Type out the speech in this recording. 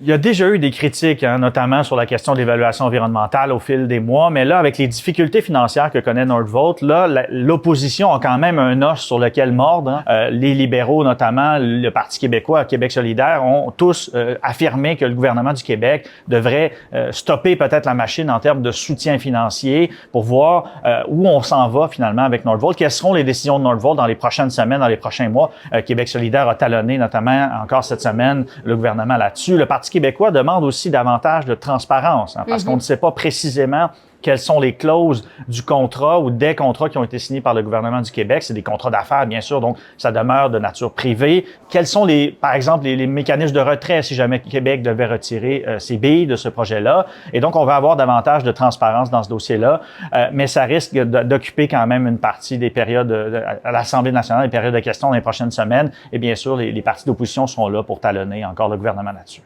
Il y a déjà eu des critiques, notamment sur la question de l'évaluation environnementale au fil des mois, mais là, avec les difficultés financières que connaît Nordvolt, là, l'opposition a quand même un os sur lequel mordre. Les libéraux, notamment le Parti québécois, Québec solidaire, ont tous affirmé que le gouvernement du Québec devrait stopper peut-être la machine en termes de soutien financier pour voir où on s'en va finalement avec Nordvolt. Quelles seront les décisions de Nordvolt dans les prochaines semaines, dans les prochains mois? Québec solidaire a talonné notamment encore cette semaine le gouvernement là-dessus. Le Parti québécois demande aussi davantage de transparence, parce qu'on ne sait pas précisément quelles sont les clauses du contrat ou des contrats qui ont été signés par le gouvernement du Québec. C'est des contrats d'affaires, bien sûr, donc ça demeure de nature privée. Quels sont, par exemple, les mécanismes de retrait si jamais Québec devait retirer ses billes de ce projet-là? Et donc, on va avoir davantage de transparence dans ce dossier-là, mais ça risque d'occuper quand même une partie des périodes à l'Assemblée nationale, les périodes de questions dans les prochaines semaines. Et bien sûr, les partis d'opposition sont là pour talonner encore le gouvernement là-dessus.